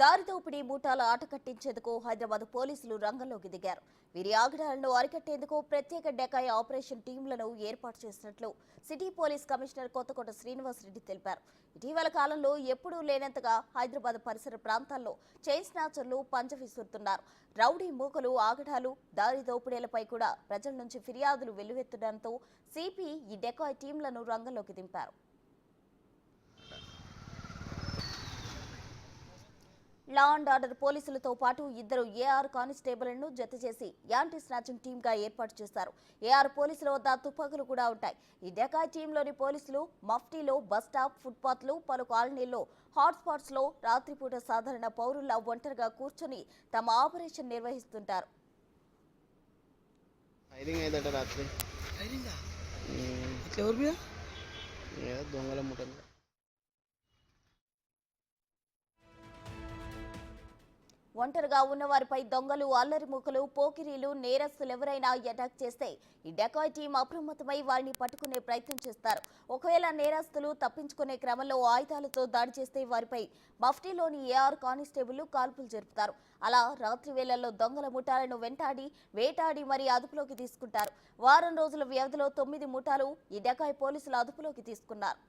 దారిదోపిడీ మూటాల ఆట కట్టించేందుకు హైదరాబాద్ పోలీసులు రంగంలోకి దిగారు. వీరి ఆగడాలను అరికట్టేందుకు ప్రత్యేక డెకాయ్ ఆపరేషన్ టీంలను ఏర్పాటు చేసినట్లు city police commissioner Kothakota Srinivas Reddy తెలిపారు. ఇటీవల కాలంలో ఎప్పుడూ లేనంతగా హైదరాబాద్ పరిసర ప్రాంతాల్లో చైన్ స్నాచర్లు పంజ విసురుతున్నారు. రౌడీ మూకలు ఆగడాలు, దారి దోపిడీలపై కూడా ప్రజల నుంచి ఫిర్యాదులు వెల్లువెత్తడంతో సిపి ఈ డెకాయ్ టీంలను రంగంలోకి దింపారు. లా అండ్ ఆర్డర్ పోలీసులతో పాటు ఇద్దరు ఏఆర్ కానిస్టేబుల్ను జత చేసి యాంటీ స్నాచింగ్ టీమ్ గా ఏర్పాటు చేశారు. ఏఆర్ పోలీసుల వద్ద తుపాకులు కూడా ఉంటాయి. ఈ డెకాయ్ టీంలోని పోలీసులు మఫ్టీలో, బస్ స్టాప్, ఫుట్పాత్లు, పలు కాలనీల్లో, హాట్స్పాట్స్ లో రాత్రిపూట సాధారణ పౌరుల ఒంటరిగా కూర్చొని తమ ఆపరేషన్ నిర్వహిస్తుంటారు. ఒంటరిగా ఉన్న వారిపై దొంగలు, అల్లరిముఖలు, పోకిరీలు, నేరస్తులెవరైనా అటాక్ చేస్తే ఈ డెకాయ్ టీం అప్రమత్తమై వారిని పట్టుకునే ప్రయత్నం చేస్తారు. ఒకవేళ నేరస్తులు తప్పించుకునే క్రమంలో ఆయుధాలతో దాడి చేస్తే వారిపై మఫ్టీలోని ఏఆర్ కానిస్టేబుల్ కాల్పులు జరుపుతారు. అలా రాత్రి వేళల్లో దొంగల ముఠాలను వేటాడి మరీ అదుపులోకి తీసుకుంటారు. వారం రోజుల వ్యవధిలో 9 ముఠాలు ఈ డెకాయ్ పోలీసులు అదుపులోకి తీసుకున్నారు.